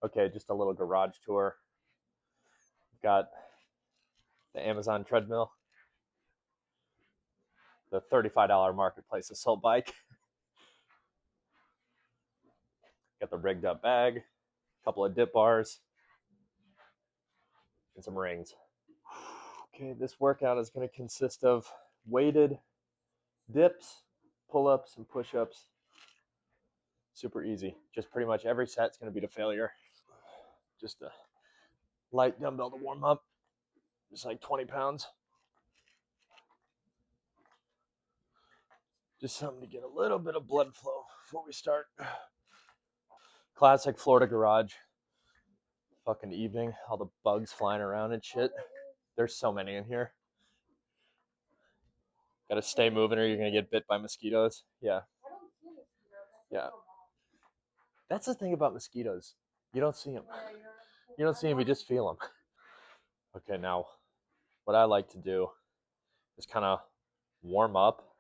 Okay, just a little garage tour. Got the Amazon treadmill, the $35 marketplace assault bike. Got the rigged up bag, a couple of dip bars, and some rings. Okay, this workout is going to consist of weighted dips, pull-ups, and push-ups. Super easy. Just pretty much every set's going to be to failure. Just a light dumbbell to warm up. Just like 20 pounds. Just something to get a little bit of blood flow before we start. Classic Florida garage. Fucking evening. All the bugs flying around and shit. There's so many in here. Gotta stay moving or you're gonna get bit by mosquitoes. Yeah. Yeah. That's the thing about mosquitoes. You don't see them. You don't see them, you just feel them. Okay, now what I like to do is kind of warm up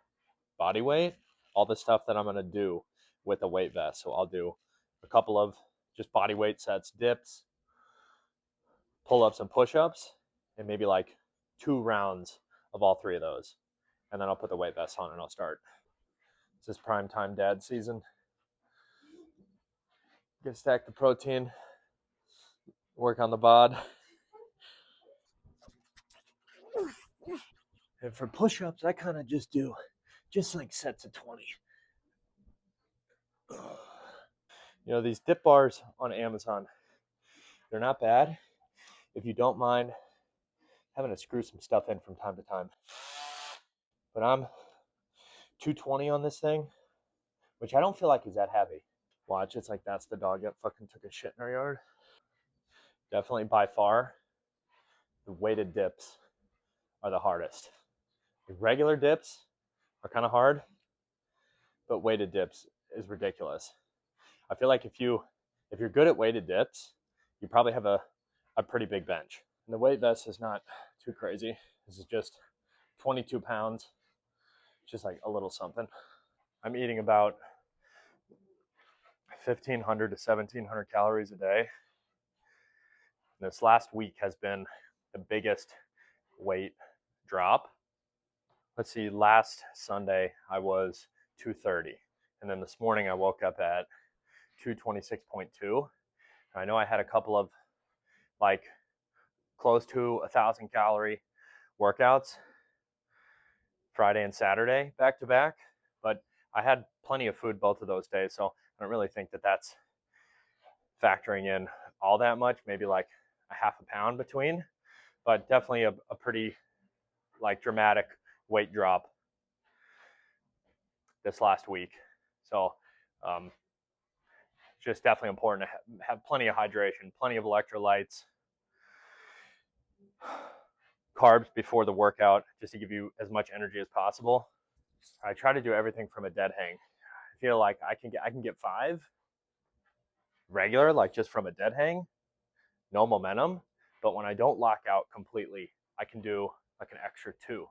body weight, all the stuff that I'm going to do with a weight vest. So I'll do a couple of just body weight sets, dips, pull-ups and push-ups, and maybe like 2 rounds of all 3 of those. And then I'll put the weight vest on and I'll start. This is prime time dad season. Get stack the protein, work on the bod. And for push-ups, I kind of just do just like sets of 20. You know, these dip bars on Amazon, they're not bad if you don't mind having to screw some stuff in from time to time. But I'm 220 on this thing, which I don't feel like is that heavy. Watch, it's like that's the dog that fucking took a shit in our yard. Definitely by far, the weighted dips are the hardest. The regular dips are kind of hard, but weighted dips is ridiculous. I feel like if you're good at weighted dips, you probably have a pretty big bench. And the weight vest is not too crazy. This is just 22 pounds, just like a little something. I'm eating about 1,500 to 1,700 calories a day. This last week has been the biggest weight drop. Let's see, last Sunday I was 230. And then this morning I woke up at 226.2. I know I had a couple of like close to 1,000 calorie workouts Friday and Saturday back to back, but I had plenty of food both of those days, so I don't really think that that's factoring in all that much, maybe like a half a pound between, but definitely a pretty like dramatic weight drop this last week. So just definitely important to have plenty of hydration, plenty of electrolytes, carbs before the workout, just to give you as much energy as possible. I try to do everything from a dead hang. I feel like I can get 5 regular, like just from a dead hang, no momentum. But when I don't lock out completely, I can do like an extra 2.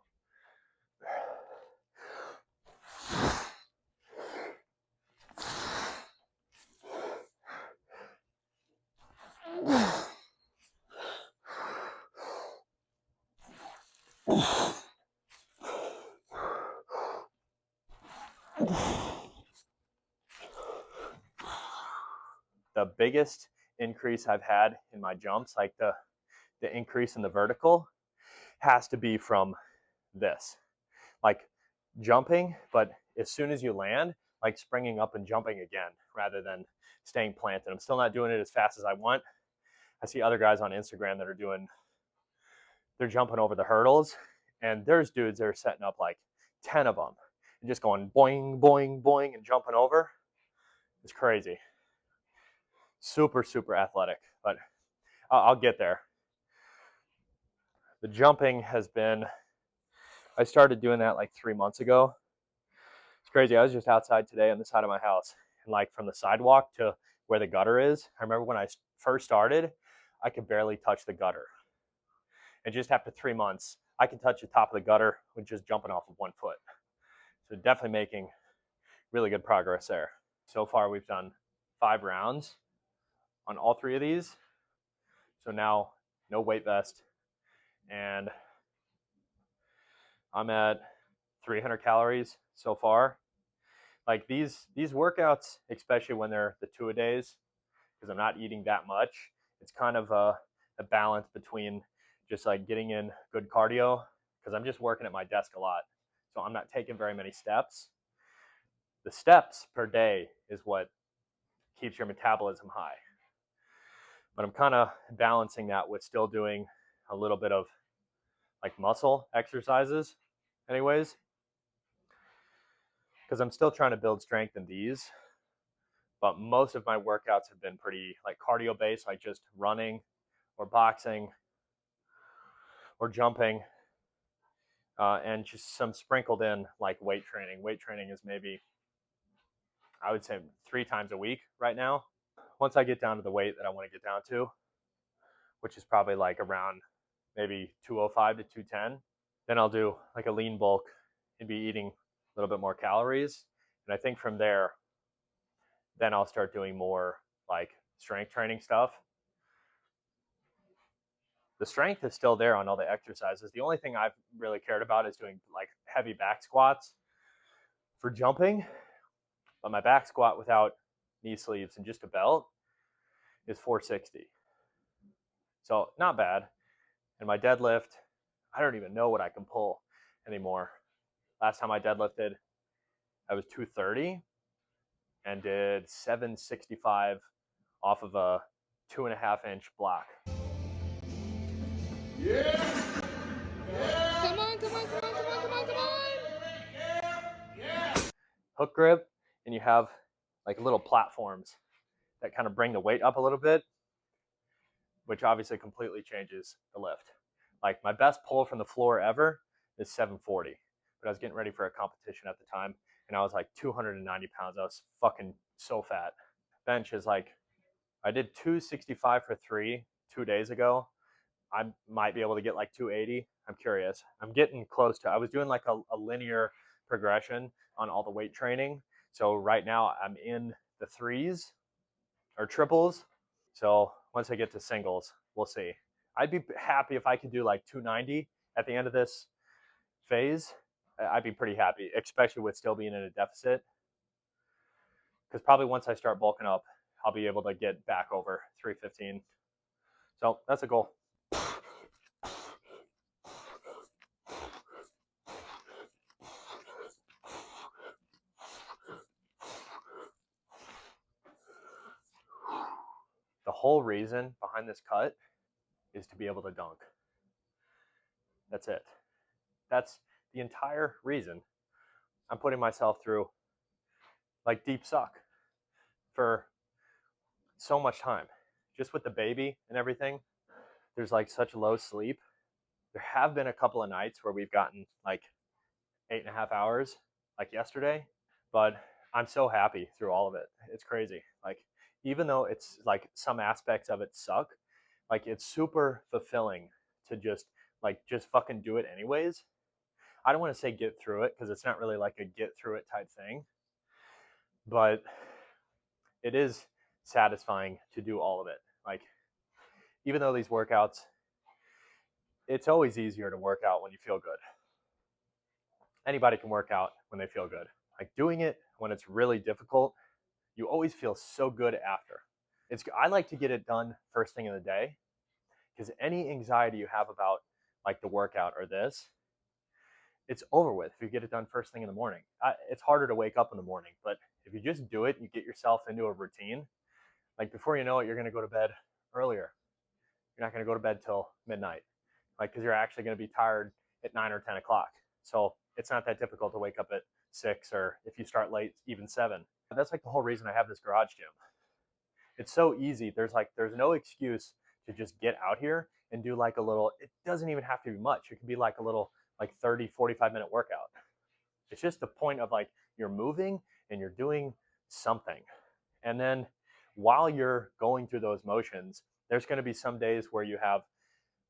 The biggest increase I've had in my jumps, like the increase in the vertical, has to be from this. Like jumping, but as soon as you land, like springing up and jumping again rather than staying planted. I'm still not doing it as fast as I want. I see other guys on Instagram that are they're jumping over the hurdles, and there's dudes that are setting up like 10 of them and just going boing, boing, boing and jumping over. It's crazy. Super, super athletic, but I'll get there. The jumping has been, I started doing that like 3 months ago. It's crazy. I was just outside today on the side of my house, and like from the sidewalk to where the gutter is, I remember when I first started, I could barely touch the gutter. And just after 3 months, I can touch the top of the gutter with just jumping off of 1 foot. So definitely making really good progress there. So far, we've done 5 rounds. on all 3 of these. So now no weight vest, and I'm at 300 calories so far. Like these workouts, especially when they're the 2-a-days, because I'm not eating that much, it's kind of a balance between just like getting in good cardio, because I'm just working at my desk a lot. So I'm not taking very many steps. The steps per day is what keeps your metabolism high. But I'm kind of balancing that with still doing a little bit of like muscle exercises anyways, because I'm still trying to build strength in these. But most of my workouts have been pretty like cardio based, like just running or boxing or jumping, and just some sprinkled in like weight training. Weight training is maybe, I would say, 3 times a week right now. Once I get down to the weight that I want to get down to, which is probably like around maybe 205 to 210, then I'll do like a lean bulk and be eating a little bit more calories. And I think from there, then I'll start doing more like strength training stuff. The strength is still there on all the exercises. The only thing I've really cared about is doing like heavy back squats for jumping. But my back squat without knee sleeves and just a belt is 460. So not bad. And my deadlift, I don't even know what I can pull anymore. Last time I deadlifted, I was 230 and did 765 off of a 2.5-inch block. Yeah. Come on, come on, come on, come on, come on, come on. Yeah. Hook grip, and you have like little platforms that kind of bring the weight up a little bit, which obviously completely changes the lift. Like my best pull from the floor ever is 740, but I was getting ready for a competition at the time, and I was like 290 pounds. I was fucking so fat. Bench is like, I did 265 for 3 2 days ago. I might be able to get like 280. I'm curious. I'm getting close to, I was doing like a linear progression on all the weight training. So right now I'm in the 3s or triples. So once I get to singles, we'll see. I'd be happy if I could do like 290 at the end of this phase. I'd be pretty happy, especially with still being in a deficit. Because probably once I start bulking up, I'll be able to get back over 315. So that's a goal. The whole reason behind this cut is to be able to dunk. That's it. That's the entire reason I'm putting myself through like deep suck for so much time. Just with the baby and everything, there's like such low sleep. There have been a couple of nights where we've gotten like 8.5 hours, like yesterday, but I'm so happy through all of it. It's crazy. Like, even though it's like some aspects of it suck, like it's super fulfilling to just fucking do it anyways. I don't want to say get through it because it's not really like a get through it type thing, but it is satisfying to do all of it. Like, even though these workouts, it's always easier to work out when you feel good. Anybody can work out when they feel good. Like doing it when it's really difficult, you always feel so good after. I like to get it done first thing in the day, because any anxiety you have about like the workout or this, it's over with if you get it done first thing in the morning. It's harder to wake up in the morning, but if you just do it, you get yourself into a routine. Like before you know it, you're going to go to bed earlier. You're not going to go to bed till midnight, like because you're actually going to be tired at 9 or 10 o'clock. So it's not that difficult to wake up at 6, or if you start late, even 7. That's like the whole reason I have this garage gym. It's so easy. There's no excuse to just get out here and do like a little, it doesn't even have to be much. It could be like a little like 30, 45-minute workout. It's just the point of like you're moving and you're doing something. And then while you're going through those motions, there's going to be some days where you have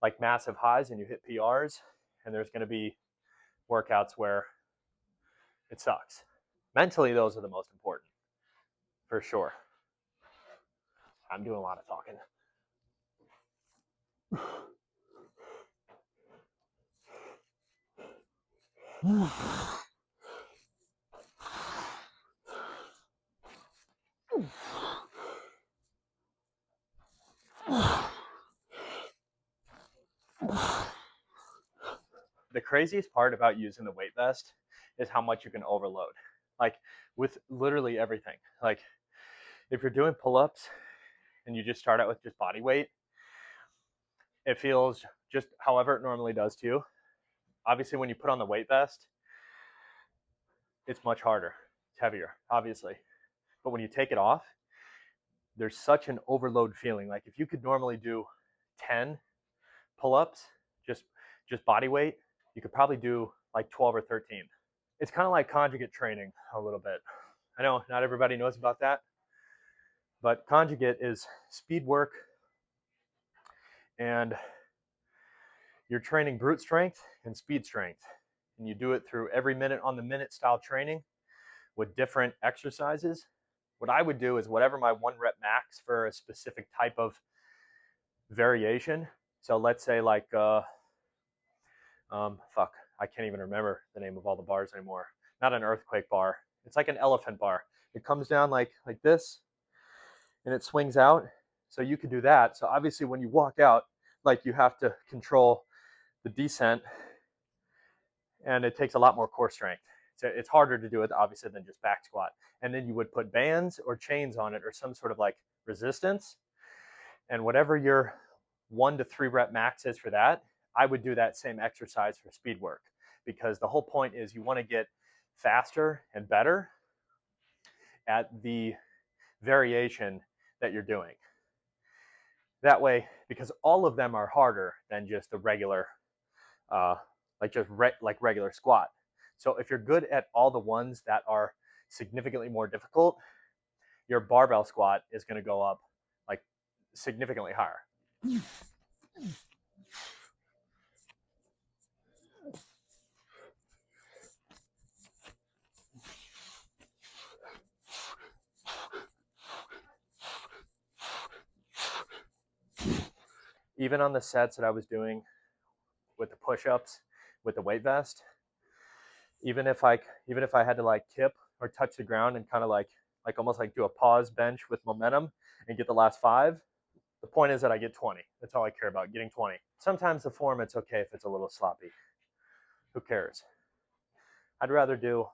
like massive highs and you hit PRs, and there's going to be workouts where it sucks. Mentally, those are the most important, for sure. I'm doing a lot of talking. The craziest part about using the weight vest is how much you can overload. Like with literally everything. Like if you're doing pull-ups and you just start out with just body weight, it feels just however it normally does to you. Obviously, when you put on the weight vest, it's much harder. It's heavier, obviously. But when you take it off, there's such an overload feeling. Like if you could normally do 10 pull-ups, just body weight, you could probably do like 12 or 13. It's kind of like conjugate training a little bit. I know not everybody knows about that, but conjugate is speed work, and you're training brute strength and speed strength. And you do it through every minute on the minute style training with different exercises. What I would do is whatever my 1 rep max for a specific type of variation. So let's say like, I can't even remember the name of all the bars anymore. Not an earthquake bar. It's like an elephant bar. It comes down like this, and it swings out. So you could do that. So obviously when you walk out, like you have to control the descent, and it takes a lot more core strength. So it's harder to do it obviously than just back squat. And then you would put bands or chains on it or some sort of like resistance. And whatever your 1 to 3 rep max is for that, I would do that same exercise for speed work, because the whole point is you want to get faster and better at the variation that you're doing. That way, because all of them are harder than just the regular, like regular squat. So if you're good at all the ones that are significantly more difficult, your barbell squat is going to go up like significantly higher. Even on the sets that I was doing with the push-ups with the weight vest, even if I had to like kip or touch the ground and kind of like almost like do a pause bench with momentum and get the last 5, the point is that I get 20. That's all I care about, getting 20. Sometimes the form, it's okay if it's a little sloppy. Who cares? I'd rather do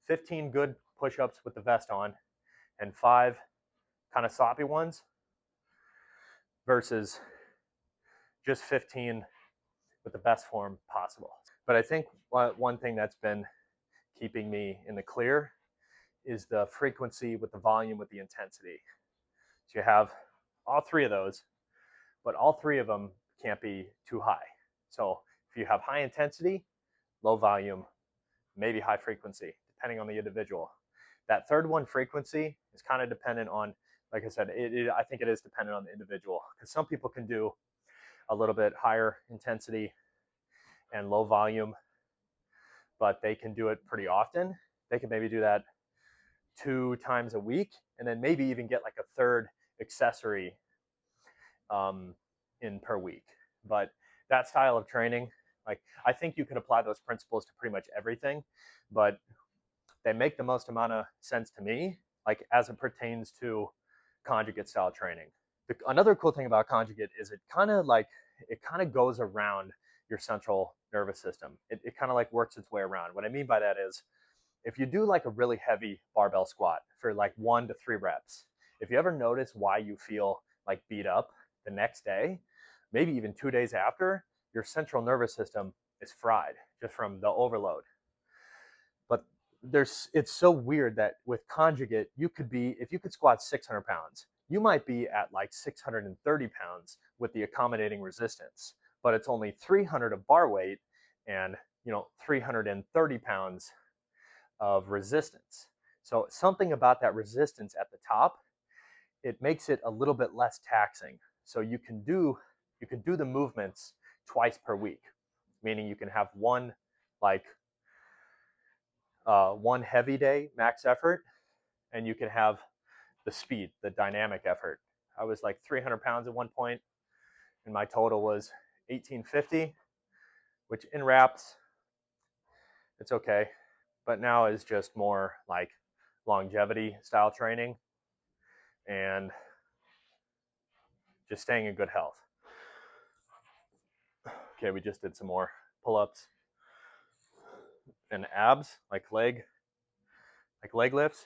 15 good push-ups with the vest on and 5 kind of sloppy ones versus just 15 with the best form possible. But I think one thing that's been keeping me in the clear is the frequency with the volume with the intensity. So you have all 3 of those, but all 3 of them can't be too high. So if you have high intensity, low volume, maybe high frequency, depending on the individual. That third one, frequency, is kind of dependent on, like I said, I think it is dependent on the individual, because some people can do a little bit higher intensity and low volume, but they can do it pretty often. They can maybe do that 2 times a week, and then maybe even get like a third accessory in per week. But that style of training, like I think you could apply those principles to pretty much everything, but they make the most amount of sense to me, like as it pertains to conjugate style training. Another cool thing about conjugate is it kind of goes around your central nervous system. It kind of like works its way around. What I mean by that is, if you do like a really heavy barbell squat for like 1 to 3 reps, if you ever notice why you feel like beat up the next day, maybe even 2 days after, your central nervous system is fried just from the overload. But it's so weird that with conjugate, if you could squat 600 pounds, you might be at like 630 pounds with the accommodating resistance, but it's only 300 of bar weight and 330 pounds of resistance. So something about that resistance at the top, it makes it a little bit less taxing. So you can do the movements twice per week, meaning you can have one heavy day, max effort, and you can have the speed, the dynamic effort. I was like 300 pounds at one point, and my total was 1850, which in reps, it's okay. But now is just more like longevity style training and just staying in good health. Okay, we just did some more pull-ups and abs, like leg lifts.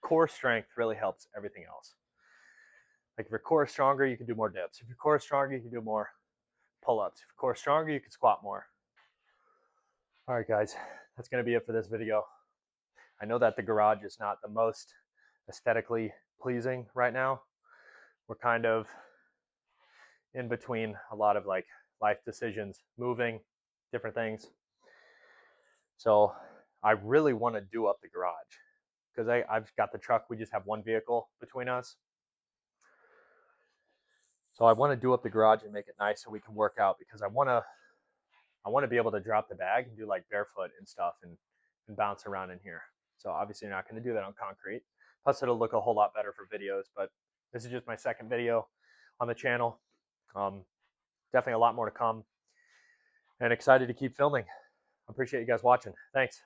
Core strength really helps everything else. Like if your core is stronger, you can do more dips. If your core is stronger, you can do more pull-ups. If your core is stronger, you can squat more. All right, guys, that's going to be it for this video. I know that the garage is not the most aesthetically pleasing right now. We're kind of in between a lot of like life decisions, moving, different things. So I really want to do up the garage because I've got the truck. We just have one vehicle between us. So I want to do up the garage and make it nice so we can work out, because I want to be able to drop the bag and do like barefoot and stuff and bounce around in here. So obviously you're not going to do that on concrete. Plus it'll look a whole lot better for videos, but this is just my second video on the channel. Definitely a lot more to come, and excited to keep filming. I appreciate you guys watching. Thanks.